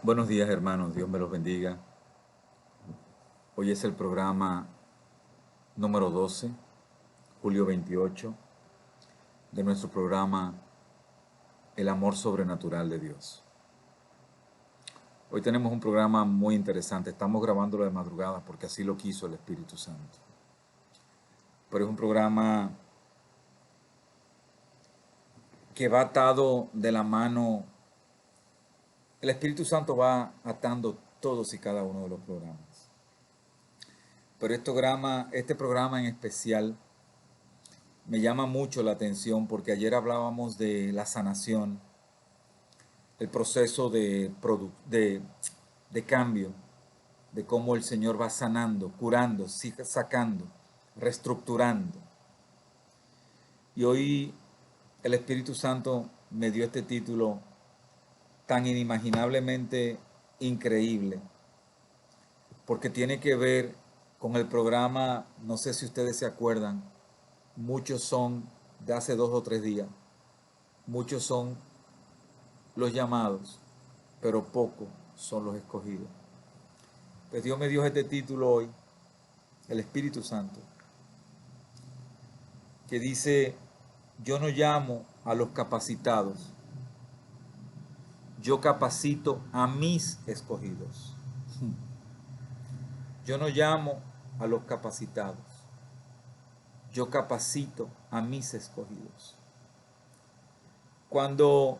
Buenos días, hermanos, Dios me los bendiga. Hoy es el programa número 12, julio 28, de nuestro programa El amor sobrenatural de Dios. Hoy tenemos un programa muy interesante, estamos grabándolo de madrugada porque así lo quiso el Espíritu Santo. Pero es un programa que va atado de la mano, el Espíritu Santo va atando todos y cada uno de los programas. Pero este programa en especial me llama mucho la atención porque ayer hablábamos de la sanación, el proceso de cambio, de cómo el Señor va sanando, curando, sacando, reestructurando. Y hoy el Espíritu Santo me dio este título tan inimaginablemente increíble, porque tiene que ver con el programa, no sé si ustedes se acuerdan, muchos son de hace 2 o 3 días, muchos son los llamados, pero pocos son los escogidos. Pues Dios me dio este título hoy, el Espíritu Santo, que dice, yo no llamo a los capacitados, yo capacito a mis escogidos. Yo no llamo a los capacitados, yo capacito a mis escogidos. Cuando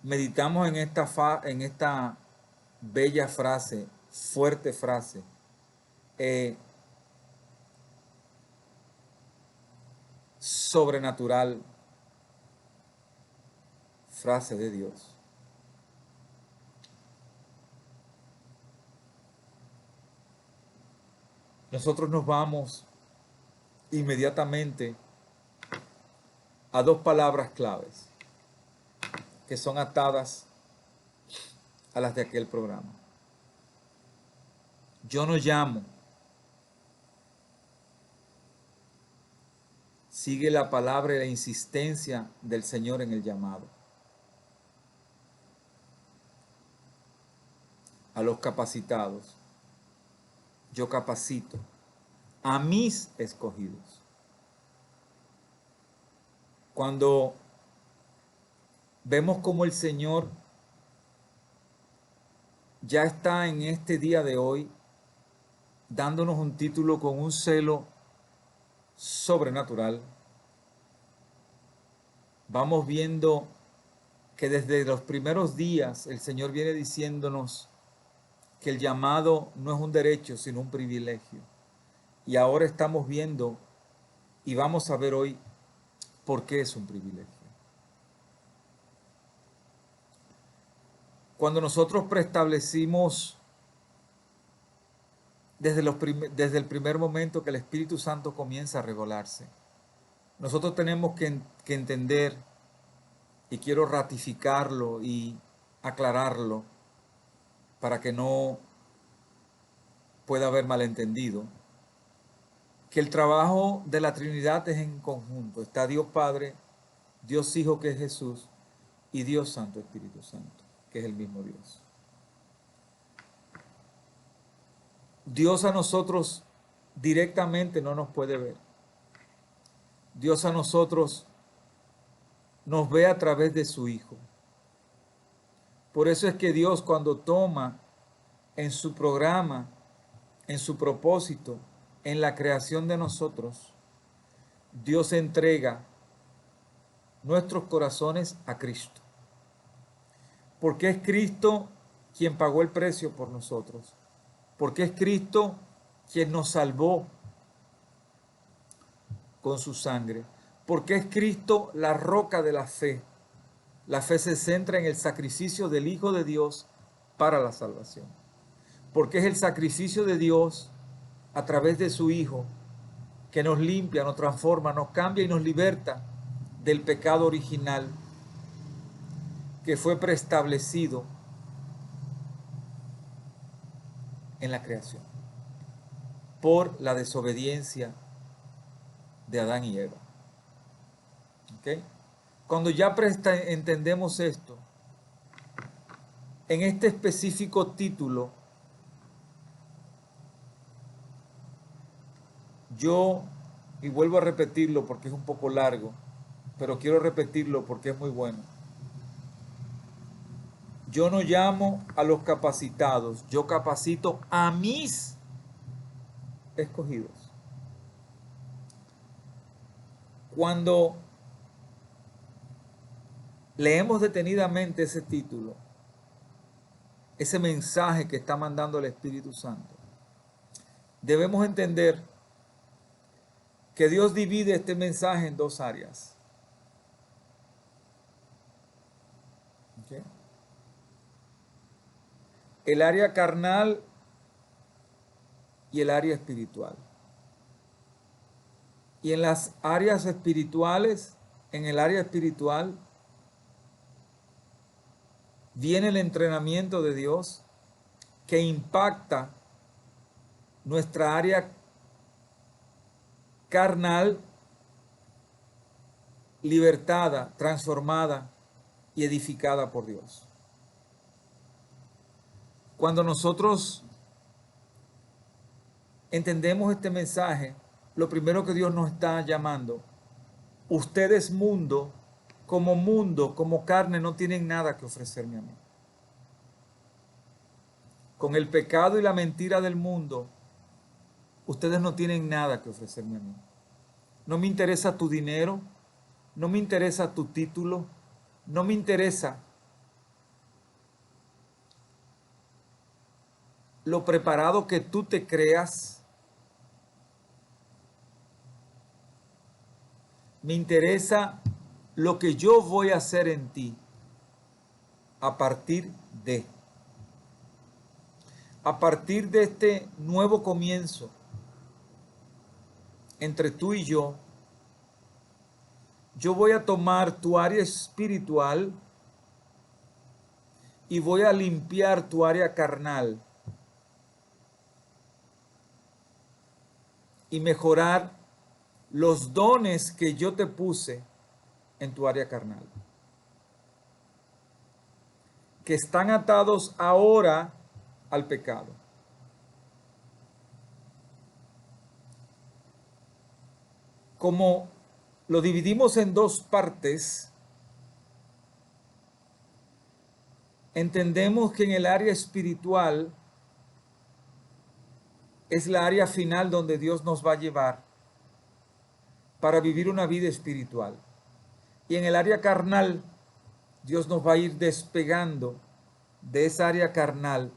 meditamos en esta bella frase, fuerte frase, eh, sobrenatural, frase de Dios, nosotros nos vamos inmediatamente a dos palabras claves que son atadas a las de aquel programa. Yo no llamo, sigue la palabra y la insistencia del Señor en el llamado. A los capacitados, yo capacito a mis escogidos. Cuando vemos como el Señor ya está en este día de hoy dándonos un título con un celo sobrenatural, vamos viendo que desde los primeros días el Señor viene diciéndonos que el llamado no es un derecho, sino un privilegio. Y ahora estamos viendo y vamos a ver hoy por qué es un privilegio. Cuando nosotros preestablecimos desde el primer momento que el Espíritu Santo comienza a revelarse, nosotros tenemos que entender, y quiero ratificarlo y aclararlo para que no pueda haber malentendido, que el trabajo de la Trinidad es en conjunto. Está Dios Padre, Dios Hijo, que es Jesús, y Dios Santo, Espíritu Santo, que es el mismo Dios. Dios a nosotros directamente no nos puede ver. Dios a nosotros nos ve a través de su Hijo. Por eso es que Dios, cuando toma en su programa, en su propósito, en la creación de nosotros, Dios entrega nuestros corazones a Cristo. Porque es Cristo quien pagó el precio por nosotros. Porque es Cristo quien nos salvó con su sangre. Porque es Cristo la roca de la fe. La fe se centra en el sacrificio del Hijo de Dios para la salvación. Porque es el sacrificio de Dios a través de su Hijo que nos limpia, nos transforma, nos cambia y nos liberta del pecado original que fue preestablecido en la creación por la desobediencia de Adán y Eva. ¿Okay? Cuando ya entendemos esto, en este específico título, y vuelvo a repetirlo porque es un poco largo, pero quiero repetirlo porque es muy bueno. Yo no llamo a los capacitados, yo capacito a mis escogidos. Cuando leemos detenidamente ese título, ese mensaje que está mandando el Espíritu Santo, debemos entender que Dios divide este mensaje en dos áreas. ¿Okay? El área carnal y el área espiritual. Y en las áreas espirituales, en el área espiritual, viene el entrenamiento de Dios que impacta nuestra área carnal, libertada, transformada y edificada por Dios. Cuando nosotros entendemos este mensaje, lo primero que Dios nos está llamando, ustedes mundo, como carne, no tienen nada que ofrecerme a mí. Con el pecado y la mentira del mundo, ustedes no tienen nada que ofrecerme a mí. No me interesa tu dinero, no me interesa tu título, no me interesa lo preparado que tú te creas. Me interesa lo que yo voy a hacer en ti a partir de este nuevo comienzo entre tú y yo voy a tomar tu área espiritual y voy a limpiar tu área carnal y mejorar los dones que yo te puse en tu área carnal, que están atados ahora al pecado. Como lo dividimos en dos partes, entendemos que en el área espiritual es la área final donde Dios nos va a llevar para vivir una vida espiritual. Y en el área carnal, Dios nos va a ir despegando de esa área carnal,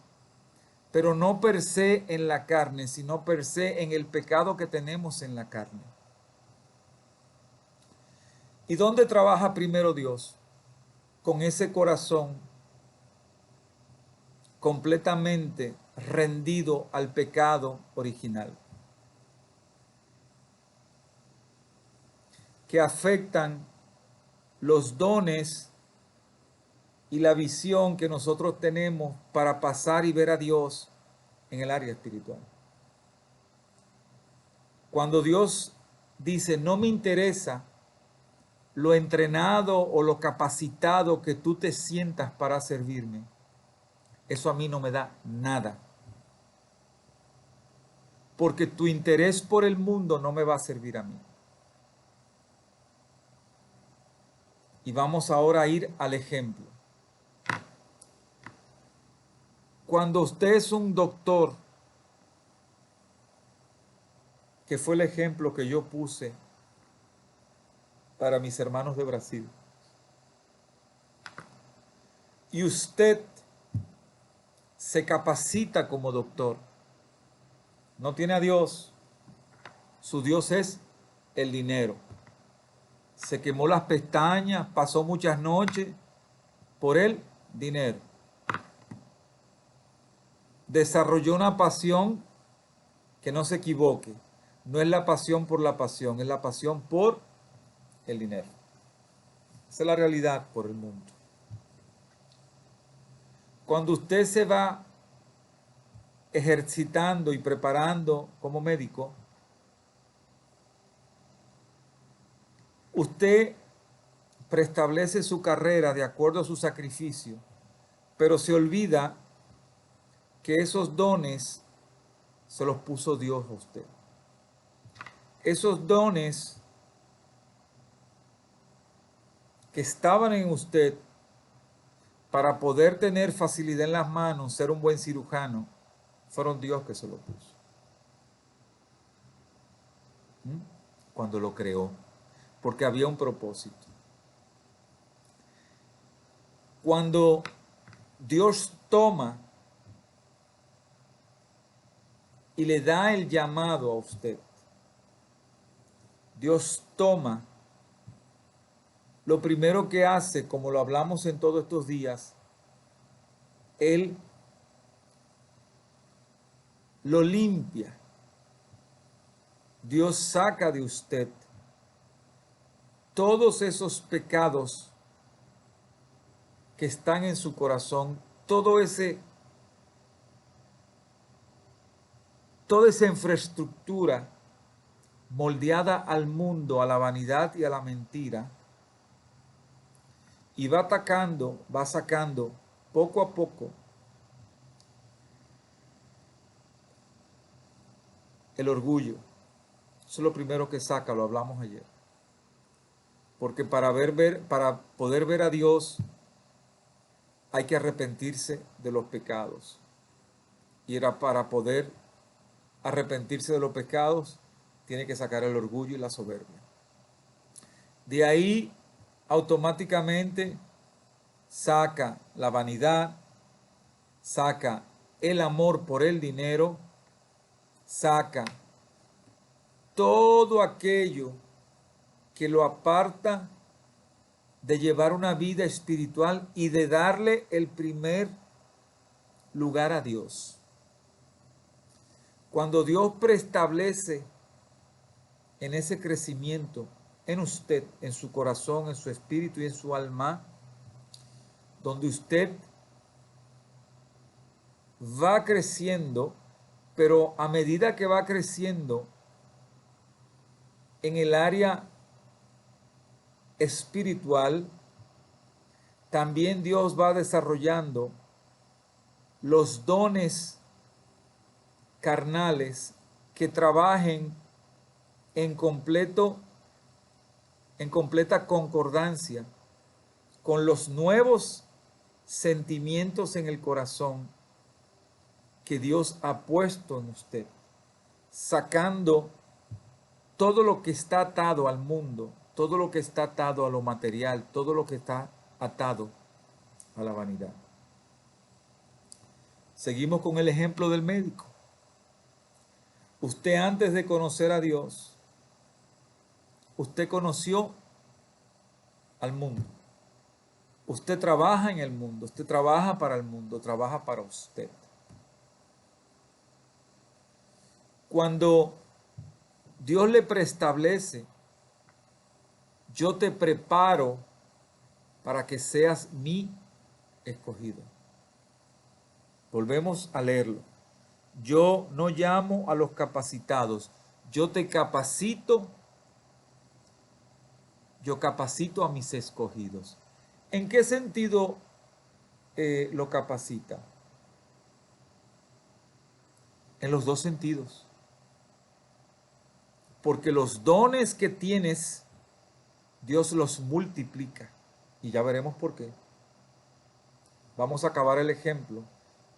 pero no per se en la carne, sino per se en el pecado que tenemos en la carne. ¿Y dónde trabaja primero Dios? Con ese corazón completamente rendido al pecado original, que afectan los dones y la visión que nosotros tenemos para pasar y ver a Dios en el área espiritual. Cuando Dios dice, no me interesa lo entrenado o lo capacitado que tú te sientas para servirme, eso a mí no me da nada. Porque tu interés por el mundo no me va a servir a mí. Y vamos ahora a ir al ejemplo. Cuando usted es un doctor, que fue el ejemplo que yo puse para mis hermanos de Brasil, y usted se capacita como doctor, no tiene a Dios, su Dios es el dinero. Se quemó las pestañas, pasó muchas noches por el dinero. Desarrolló una pasión que no se equivoque. No es la pasión por la pasión, es la pasión por el dinero. Esa es la realidad por el mundo. Cuando usted se va ejercitando y preparando como médico, usted preestablece su carrera de acuerdo a su sacrificio, pero se olvida que esos dones se los puso Dios a usted. Esos dones que estaban en usted para poder tener facilidad en las manos, ser un buen cirujano, fueron Dios que se lo puso. Cuando lo creó, porque había un propósito. Cuando Dios toma y le da el llamado a usted, Dios toma, lo primero que hace, como lo hablamos en todos estos días, Él lo limpia. Dios saca de usted todos esos pecados que están en su corazón, toda esa infraestructura moldeada al mundo, a la vanidad y a la mentira, y va atacando, va sacando poco a poco el orgullo. Eso es lo primero que saca, lo hablamos ayer. Porque para poder ver a Dios hay que arrepentirse de los pecados. Y era para poder arrepentirse de los pecados, tiene que sacar el orgullo y la soberbia. De ahí automáticamente saca la vanidad, saca el amor por el dinero, saca todo aquello que lo aparta de llevar una vida espiritual y de darle el primer lugar a Dios. Cuando Dios preestablece en ese crecimiento en usted, en su corazón, en su espíritu y en su alma, donde usted va creciendo, pero a medida que va creciendo en el área espiritual, también Dios va desarrollando los dones carnales que trabajen en completa concordancia con los nuevos sentimientos en el corazón que Dios ha puesto en usted, sacando todo lo que está atado al mundo, todo lo que está atado a lo material, todo lo que está atado a la vanidad. Seguimos con el ejemplo del médico. Usted, antes de conocer a Dios, usted conoció al mundo. Usted trabaja en el mundo, usted trabaja para el mundo, trabaja para usted. Cuando Dios le preestablece, yo te preparo para que seas mi escogido. Volvemos a leerlo. Yo no llamo a los capacitados, yo te capacito, yo capacito a mis escogidos. ¿En qué sentido lo capacita? En los dos sentidos. Porque los dones que tienes, Dios los multiplica. Y ya veremos por qué. Vamos a acabar el ejemplo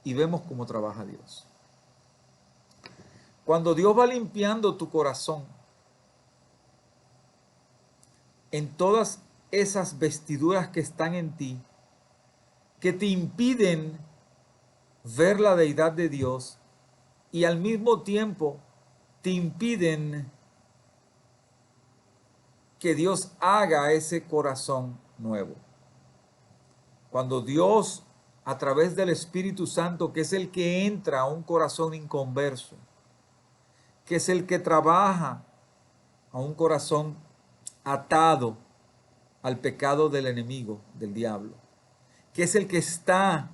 y vemos cómo trabaja Dios. Cuando Dios va limpiando tu corazón, en todas esas vestiduras que están en ti, que te impiden ver la deidad de Dios y al mismo tiempo te impiden que Dios haga ese corazón nuevo. Cuando Dios, a través del Espíritu Santo, que es el que entra a un corazón inconverso, que es el que trabaja a un corazón atado al pecado del enemigo, del diablo, que es el que está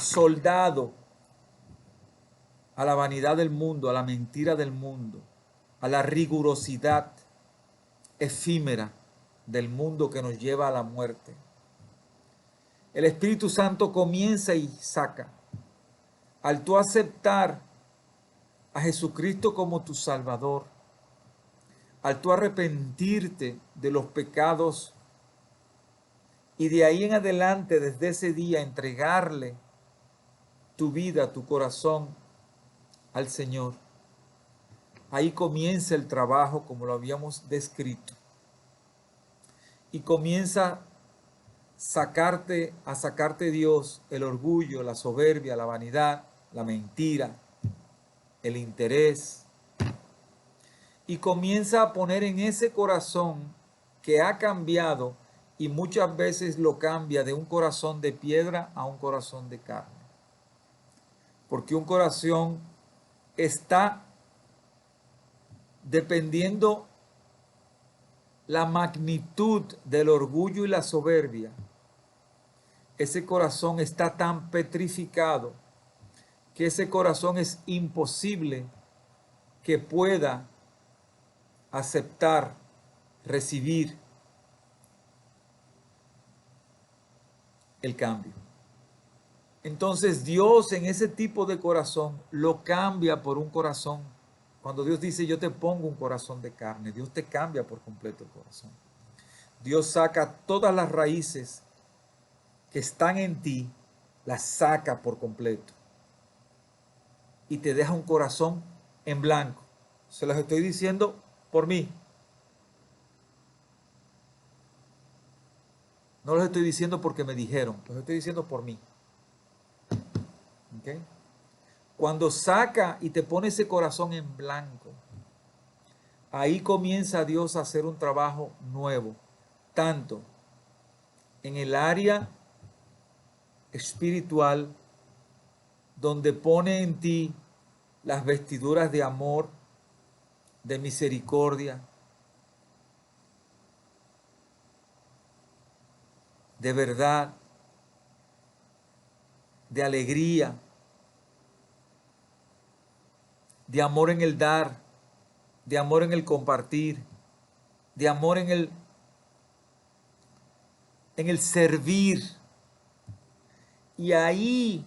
soldado a la vanidad del mundo, a la mentira del mundo, a la rigurosidad efímera del mundo que nos lleva a la muerte. el Espíritu Santo comienza y saca. Al tú aceptar a Jesucristo como tu Salvador, al tú arrepentirte de los pecados y de ahí en adelante, desde ese día, entregarle tu vida, tu corazón al Señor, ahí comienza el trabajo como lo habíamos descrito. Y comienza a sacarte Dios el orgullo, la soberbia, la vanidad, la mentira, el interés. Y comienza a poner en ese corazón que ha cambiado y muchas veces lo cambia de un corazón de piedra a un corazón de carne. Porque un corazón está dependiendo la magnitud del orgullo y la soberbia. Ese corazón está tan petrificado que ese corazón es imposible que pueda aceptar, recibir el cambio. Entonces Dios en ese tipo de corazón lo cambia por un corazón. Cuando Dios dice yo te pongo un corazón de carne, Dios te cambia por completo el corazón. Dios saca todas las raíces que están en ti, las saca por completo y te deja un corazón en blanco. Se los estoy diciendo por mí. No los estoy diciendo porque me dijeron, los estoy diciendo por mí. ¿Okay? Cuando saca y te pone ese corazón en blanco, ahí comienza Dios a hacer un trabajo nuevo, tanto en el área espiritual, donde pone en ti las vestiduras de amor, de misericordia, de verdad, de alegría, de amor en el dar, de amor en el compartir, de amor en el servir. Y ahí,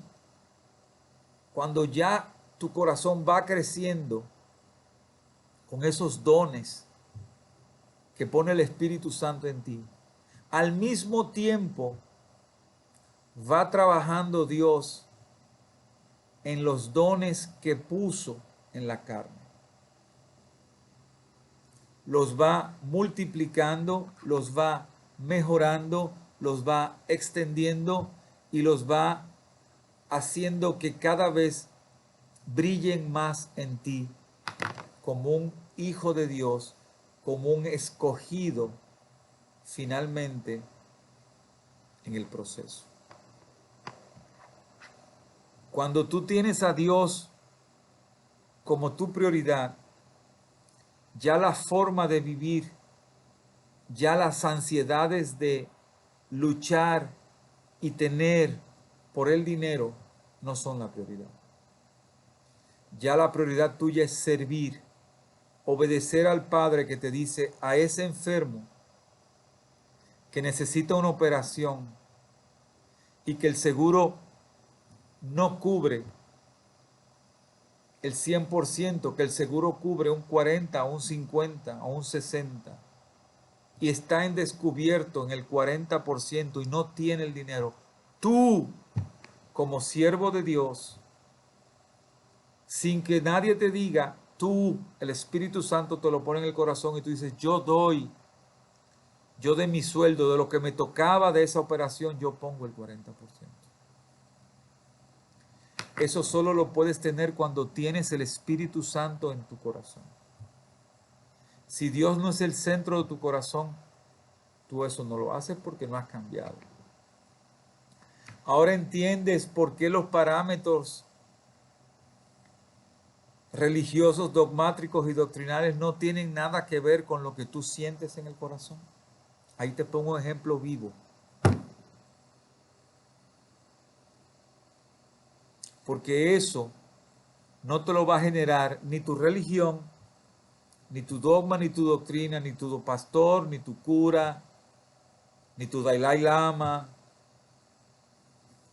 cuando ya tu corazón va creciendo con esos dones que pone el Espíritu Santo en ti, al mismo tiempo va trabajando Dios en los dones que puso en la carne. Los va multiplicando, los va mejorando, los va extendiendo y los va haciendo que cada vez brillen más en ti como un hijo de Dios, como un escogido finalmente en el proceso. Cuando tú tienes a Dios como tu prioridad, ya la forma de vivir, ya las ansiedades de luchar y tener por el dinero no son la prioridad. Ya la prioridad tuya es servir, obedecer al Padre que te dice a ese enfermo que necesita una operación y que el seguro no cubre el 100%, que el seguro cubre un 40, un 50 o un 60 y está en descubierto en el 40% y no tiene el dinero, tú como siervo de Dios, sin que nadie te diga, tú, el Espíritu Santo te lo pone en el corazón y tú dices, yo de mi sueldo, de lo que me tocaba de esa operación, yo pongo el 40%. Eso solo lo puedes tener cuando tienes el Espíritu Santo en tu corazón. Si Dios no es el centro de tu corazón, tú eso no lo haces porque no has cambiado. Ahora entiendes por qué los parámetros religiosos, dogmáticos y doctrinales no tienen nada que ver con lo que tú sientes en el corazón. Ahí te pongo un ejemplo vivo. Porque eso no te lo va a generar ni tu religión, ni tu dogma, ni tu doctrina, ni tu pastor, ni tu cura, ni tu Dalai Lama,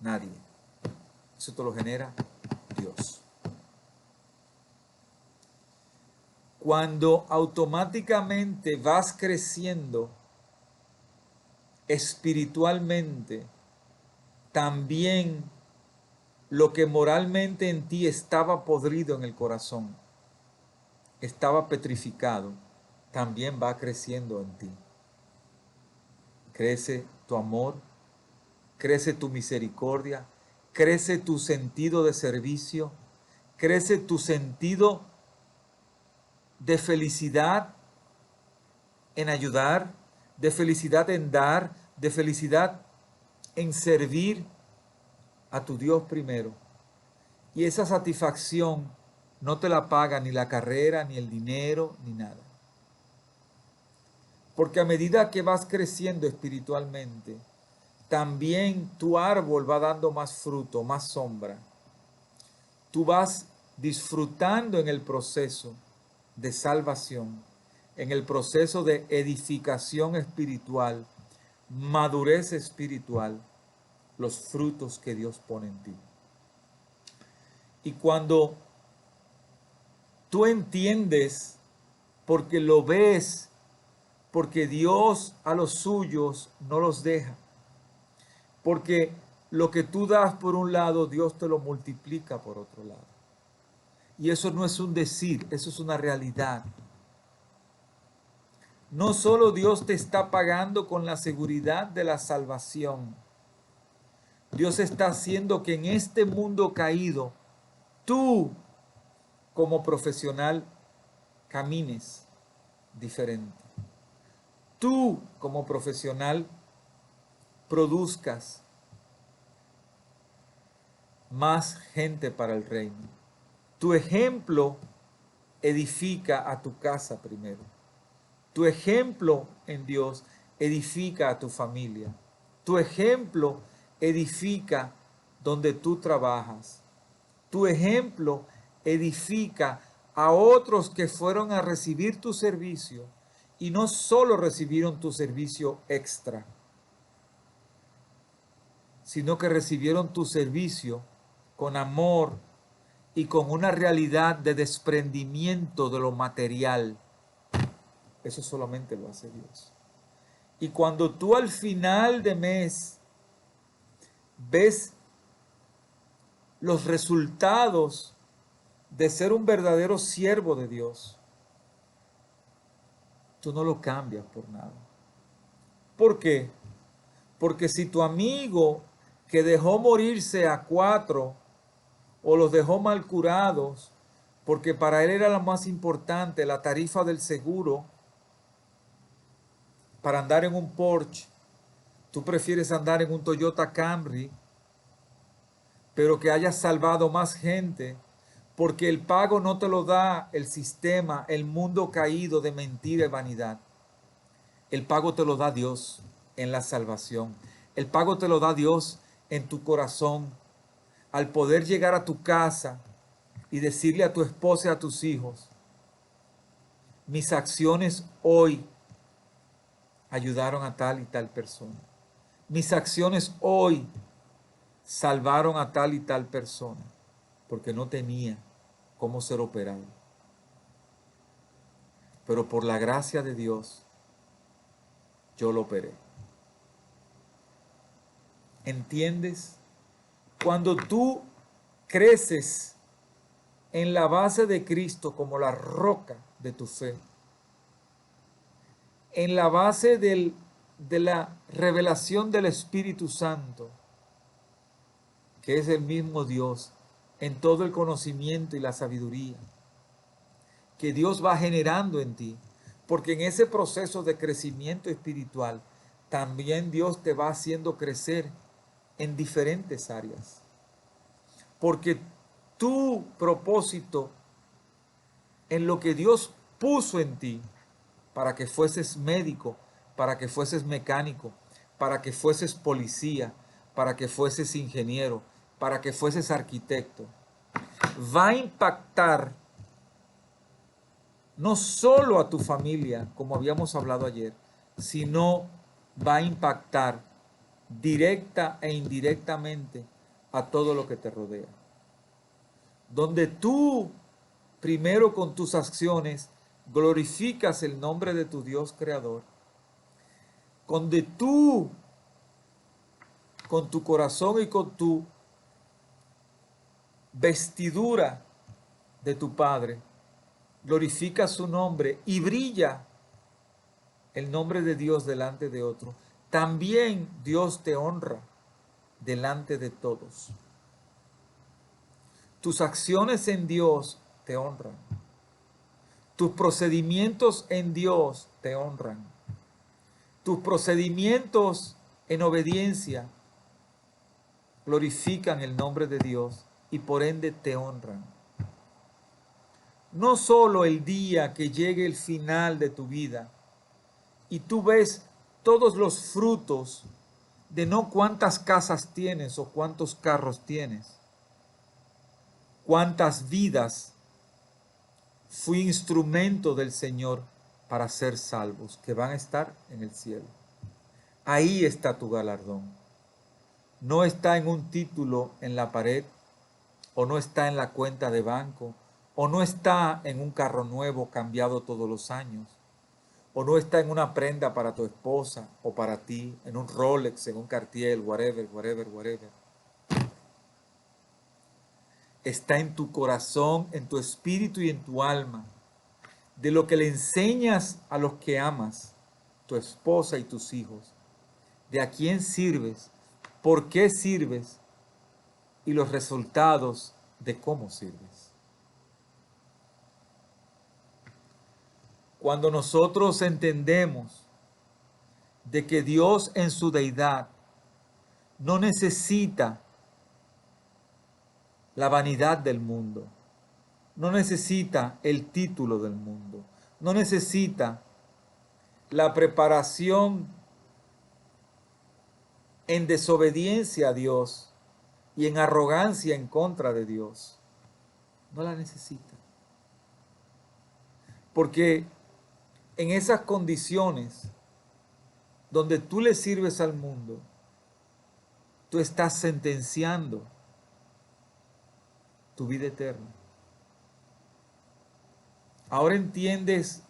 Nadie. Eso te lo genera Dios. Cuando automáticamente vas creciendo espiritualmente, también lo que moralmente en ti estaba podrido en el corazón, estaba petrificado, también va creciendo en ti. Crece tu amor, crece tu misericordia, crece tu sentido de servicio, crece tu sentido de felicidad en ayudar, de felicidad en dar, de felicidad en servir a tu Dios primero. Y esa satisfacción no te la paga ni la carrera, ni el dinero, ni nada. Porque a medida que vas creciendo espiritualmente, también tu árbol va dando más fruto, más sombra. Tú vas disfrutando en el proceso de salvación, en el proceso de edificación espiritual, madurez espiritual, los frutos que Dios pone en ti. Y cuando tú entiendes, porque lo ves, porque Dios a los suyos no los deja, porque lo que tú das por un lado, Dios te lo multiplica por otro lado. Y eso no es un decir, eso es una realidad. No solo Dios te está pagando con la seguridad de la salvación, Dios está haciendo que en este mundo caído, tú como profesional camines diferente. Tú como profesional produzcas más gente para el reino. Tu ejemplo edifica a tu casa primero. Tu ejemplo en Dios edifica a tu familia. Tu ejemplo edifica donde tú trabajas. Tu ejemplo edifica a otros que fueron a recibir tu servicio y no solo recibieron tu servicio extra, sino que recibieron tu servicio con amor y con una realidad de desprendimiento de lo material. Eso solamente lo hace Dios. Y cuando tú al final de mes ves los resultados de ser un verdadero siervo de Dios, tú no lo cambias por nada. ¿Por qué? Porque si tu amigo que dejó morirse a 4 o los dejó mal curados, porque para él era lo más importante la tarifa del seguro para andar en un Porsche, tú prefieres andar en un Toyota Camry, pero que hayas salvado más gente, porque el pago no te lo da el sistema, el mundo caído de mentira y vanidad. El pago te lo da Dios en la salvación. El pago te lo da Dios en tu corazón. Al poder llegar a tu casa y decirle a tu esposa y a tus hijos, mis acciones hoy ayudaron a tal y tal persona. Mis acciones hoy salvaron a tal y tal persona, porque no tenía cómo ser operado. Pero por la gracia de Dios, yo lo operé. ¿Entiendes? Cuando tú creces en la base de Cristo como la roca de tu fe, en la base de la revelación del Espíritu Santo, que es el mismo Dios, en todo el conocimiento y la sabiduría, que Dios va generando en ti, porque en ese proceso de crecimiento espiritual, también Dios te va haciendo crecer en diferentes áreas. Porque tu propósito en lo que Dios puso en ti, para que fueses médico, para que fueses mecánico, para que fueses policía, para que fueses ingeniero, para que fueses arquitecto, va a impactar no solo a tu familia, como habíamos hablado ayer, sino va a impactar directa e indirectamente a todo lo que te rodea. Donde tú, primero con tus acciones, glorificas el nombre de tu Dios creador. Donde tú, con tu corazón y con tu vestidura de tu Padre, glorificas su nombre y brilla el nombre de Dios delante de otro. También Dios te honra delante de todos. Tus acciones en Dios te honran. Tus procedimientos en Dios te honran. Tus procedimientos en obediencia glorifican el nombre de Dios y por ende te honran. No solo el día que llegue el final de tu vida y tú ves todos los frutos de no cuántas casas tienes o cuántos carros tienes, cuántas vidas fui instrumento del Señor para ser salvos, que van a estar en el cielo. Ahí está tu galardón. No está en un título en la pared, o no está en la cuenta de banco, o no está en un carro nuevo cambiado todos los años, o no está en una prenda para tu esposa o para ti, en un Rolex, en un Cartier, whatever. Está en tu corazón, en tu espíritu y en tu alma, de lo que le enseñas a los que amas, tu esposa y tus hijos, de a quién sirves, por qué sirves y los resultados de cómo sirves. Cuando nosotros entendemos de que Dios en su deidad no necesita la vanidad del mundo, no necesita el título del mundo, no necesita la preparación en desobediencia a Dios y en arrogancia en contra de Dios. No la necesita. Porque en esas condiciones donde tú le sirves al mundo, tú estás sentenciando tu vida eterna. Ahora entiendes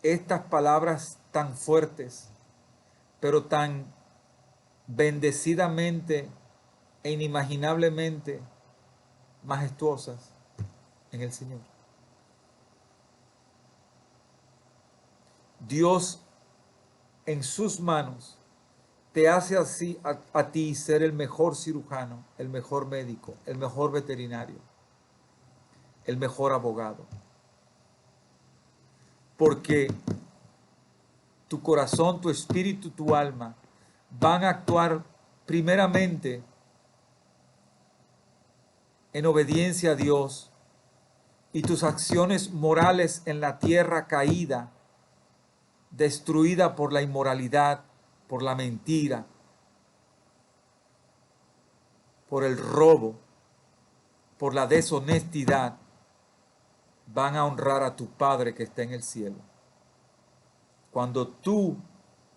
estas palabras tan fuertes, pero tan bendecidamente e inimaginablemente majestuosas en el Señor. Dios en sus manos te hace así a ti ser el mejor cirujano, el mejor médico, el mejor veterinario, el mejor abogado. Porque tu corazón, tu espíritu, tu alma van a actuar primeramente en obediencia a Dios, y tus acciones morales en la tierra caída, destruida por la inmoralidad, por la mentira, por el robo, por la deshonestidad, van a honrar a tu Padre que está en el cielo. Cuando tú,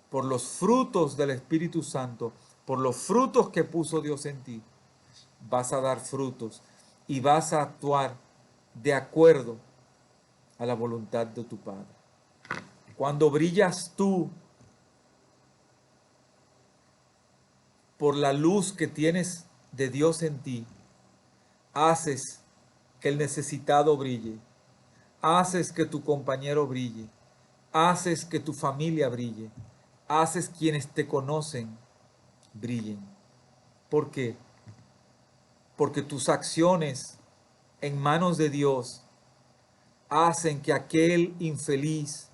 por los frutos del Espíritu Santo, por los frutos que puso Dios en ti, vas a dar frutos y vas a actuar de acuerdo a la voluntad de tu Padre. Cuando brillas tú por la luz que tienes de Dios en ti, haces que el necesitado brille, haces que tu compañero brille, haces que tu familia brille, haces quienes te conocen brillen. ¿Por qué? Porque tus acciones en manos de Dios hacen que aquel infeliz,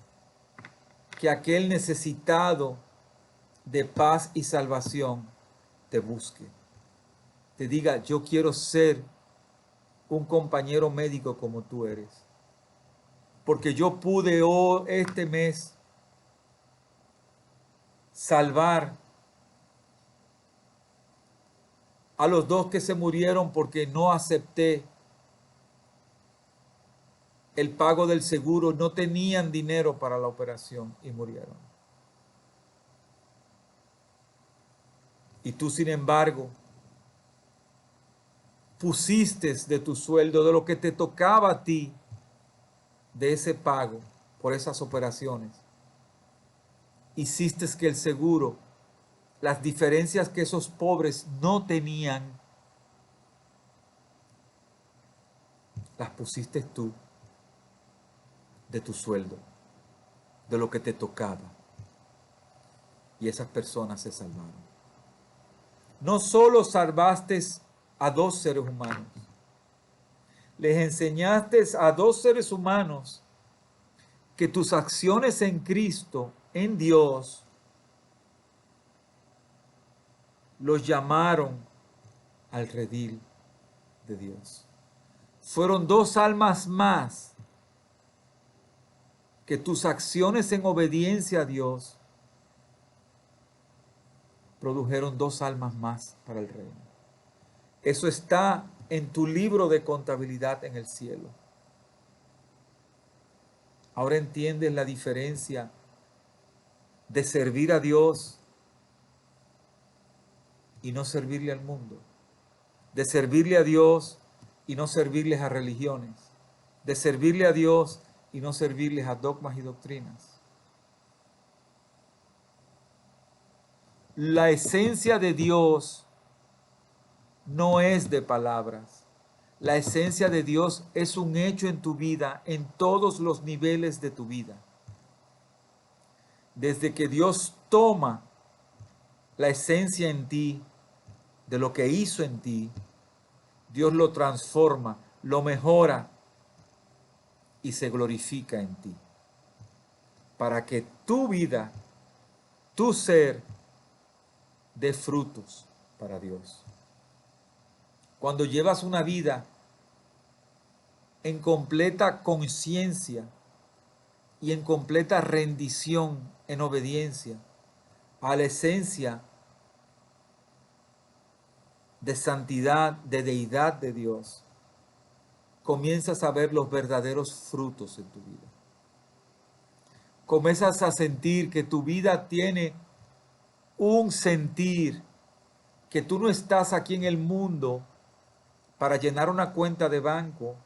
que aquel necesitado de paz y salvación te busque. Te diga, yo quiero ser un compañero médico como tú eres. Porque yo pude este mes salvar a los dos que se murieron porque no acepté el pago del seguro, no tenían dinero para la operación y murieron. Y tú, sin embargo, pusiste de tu sueldo, de lo que te tocaba a ti, de ese pago por esas operaciones. Hiciste que el seguro, las diferencias que esos pobres no tenían, las pusiste tú de tu sueldo, de lo que te tocaba. Y esas personas se salvaron. No solo salvaste a 2 seres humanos, les enseñaste a 2 seres humanos que tus acciones en Cristo, en Dios, los llamaron al redil de Dios. Fueron 2 almas más que tus acciones en obediencia a Dios produjeron 2 almas más para el reino. Eso está en tu libro de contabilidad en el cielo. Ahora entiendes la diferencia de servir a Dios y no servirle al mundo, de servirle a Dios y no servirles a religiones, de servirle a Dios y no servirles a dogmas y doctrinas. La esencia de Dios no es de palabras. La esencia de Dios es un hecho en tu vida, en todos los niveles de tu vida. Desde que Dios toma la esencia en ti, de lo que hizo en ti, Dios lo transforma, lo mejora y se glorifica en ti. Para que tu vida, tu ser, dé frutos para Dios. Cuando llevas una vida en completa conciencia y en completa rendición, en obediencia a la esencia de santidad, de deidad de Dios, comienzas a ver los verdaderos frutos en tu vida. Comienzas a sentir que tu vida tiene un sentir, que tú no estás aquí en el mundo para llenar una cuenta de banco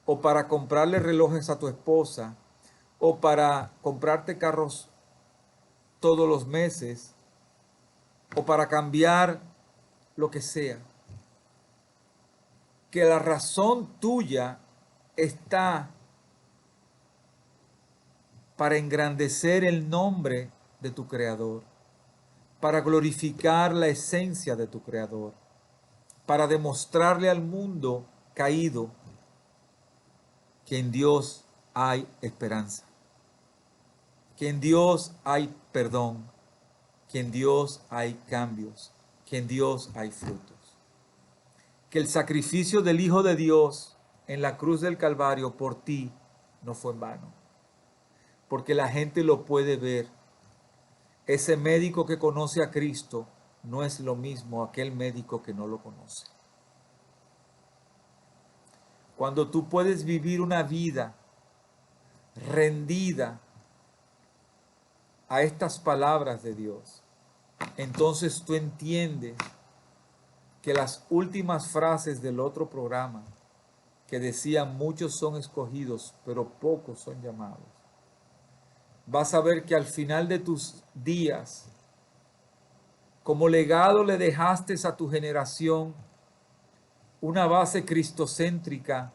o para comprarle relojes a tu esposa o para comprarte carros todos los meses o para cambiar lo que sea. Que la razón tuya está para engrandecer el nombre de tu Creador, para glorificar la esencia de tu Creador, para demostrarle al mundo caído que en Dios hay esperanza, que en Dios hay perdón, que en Dios hay cambios, que en Dios hay frutos. Que el sacrificio del Hijo de Dios en la cruz del Calvario por ti no fue en vano, porque la gente lo puede ver. Ese médico que conoce a Cristo no es lo mismo aquel médico que no lo conoce. Cuando tú puedes vivir una vida rendida a estas palabras de Dios, entonces tú entiendes que las últimas frases del otro programa que decían muchos son escogidos, pero pocos son llamados. Vas a ver que al final de tus días, como legado le dejaste a tu generación una base cristocéntrica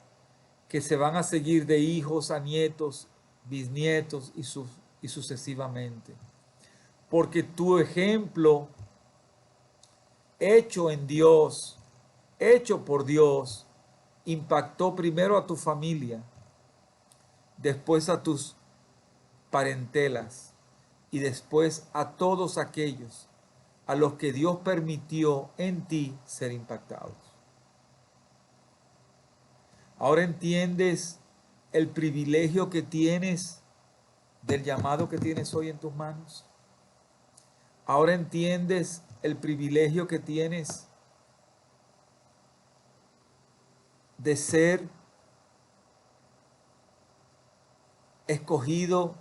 que se van a seguir de hijos a nietos, bisnietos y sucesivamente. Porque tu ejemplo, hecho en Dios, hecho por Dios, impactó primero a tu familia, después a tus parentelas y después a todos aquellos a los que Dios permitió en ti ser impactados. Ahora entiendes el privilegio que tienes del llamado que tienes hoy en tus manos. Ahora entiendes el privilegio que tienes de ser escogido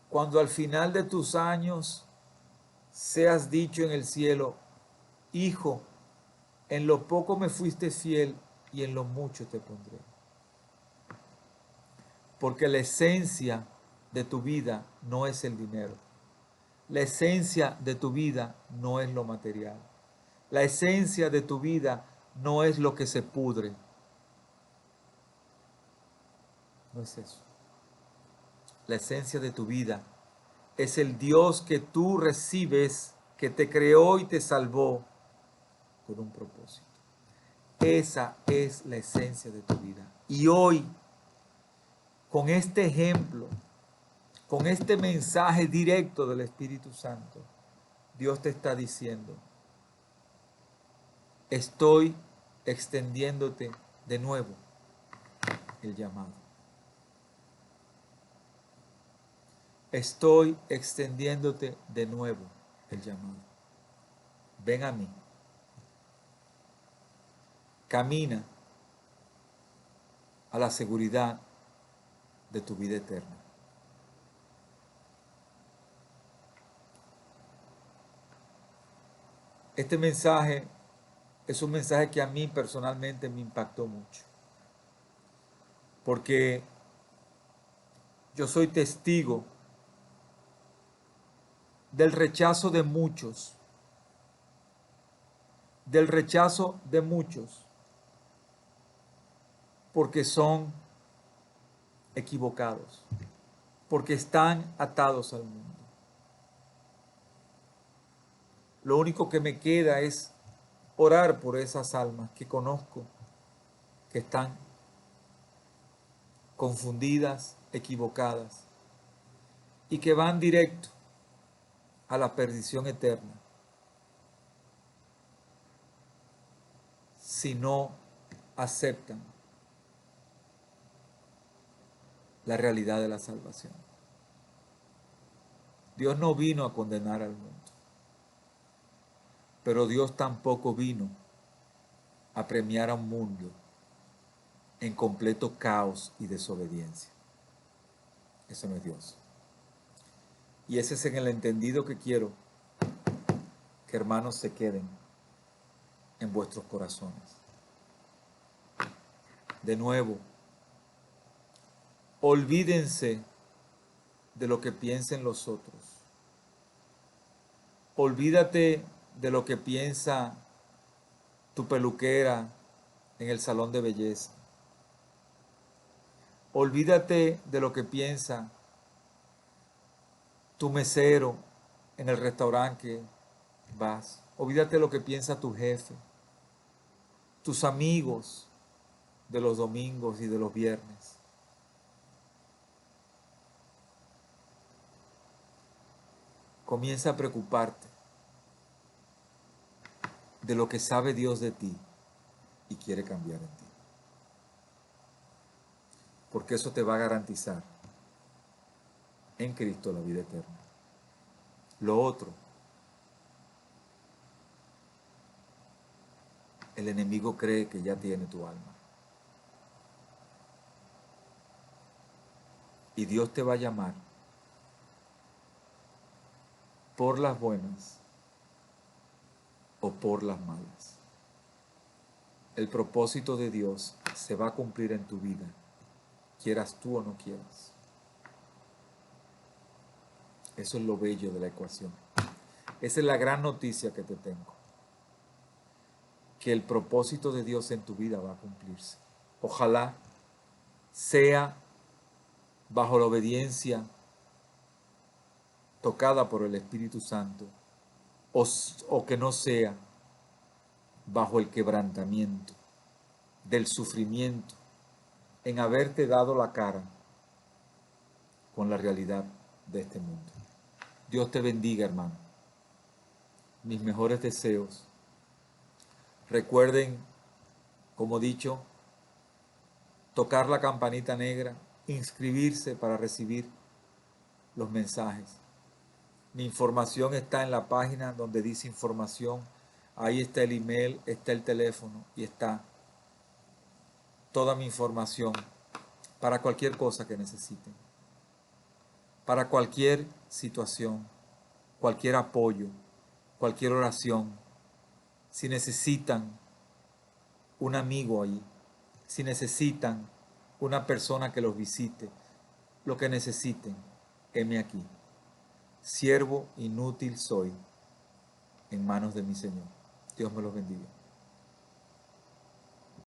cuando al final de tus años seas dicho en el cielo: hijo, en lo poco me fuiste fiel y en lo mucho te pondré. Porque la esencia de tu vida no es el dinero. La esencia de tu vida no es lo material. La esencia de tu vida no es lo que se pudre. No es eso. La esencia de tu vida es el Dios que tú recibes, que te creó y te salvó con un propósito. Esa es la esencia de tu vida. Y hoy, con este ejemplo, con este mensaje directo del Espíritu Santo, Dios te está diciendo, estoy extendiéndote de nuevo el llamado. Estoy extendiéndote de nuevo el llamado. Ven a mí. Camina a la seguridad de tu vida eterna. Este mensaje es un mensaje que a mí personalmente me impactó mucho. Porque yo soy testigo del rechazo de muchos, porque son equivocados, porque están atados al mundo. Lo único que me queda es orar por esas almas que conozco, que están confundidas, equivocadas, y que van directo a la perdición eterna si no aceptan la realidad de la salvación. Dios no vino a condenar al mundo, pero Dios tampoco vino a premiar a un mundo en completo caos y desobediencia. Eso no es Dios. Y ese es en el entendido que quiero que hermanos se queden en vuestros corazones. De nuevo, olvídense de lo que piensen los otros. Olvídate de lo que piensa tu peluquera en el salón de belleza. Olvídate de lo que piensa tu mesero en el restaurante que vas. Olvídate de lo que piensa tu jefe, tus amigos de los domingos y de los viernes. Comienza a preocuparte de lo que sabe Dios de ti y quiere cambiar en ti. Porque eso te va a garantizar en Cristo la vida eterna. Lo otro, el enemigo cree que ya tiene tu alma. Y Dios te va a llamar por las buenas o por las malas. El propósito de Dios se va a cumplir en tu vida, quieras tú o no quieras. Eso es lo bello de la ecuación. Esa es la gran noticia que te tengo. Que el propósito de Dios en tu vida va a cumplirse. Ojalá sea bajo la obediencia tocada por el Espíritu Santo o que no sea bajo el quebrantamiento del sufrimiento en haberte dado la cara con la realidad de este mundo. Dios te bendiga, hermano. Mis mejores deseos. Recuerden, como dicho, tocar la campanita negra, inscribirse para recibir los mensajes. Mi información está en la página donde dice información. Ahí está el email, está el teléfono y está toda mi información para cualquier cosa que necesiten. Para cualquier situación, cualquier apoyo, cualquier oración. Si necesitan un amigo ahí, si necesitan una persona que los visite, lo que necesiten, heme aquí. Siervo inútil soy en manos de mi Señor. Dios me los bendiga.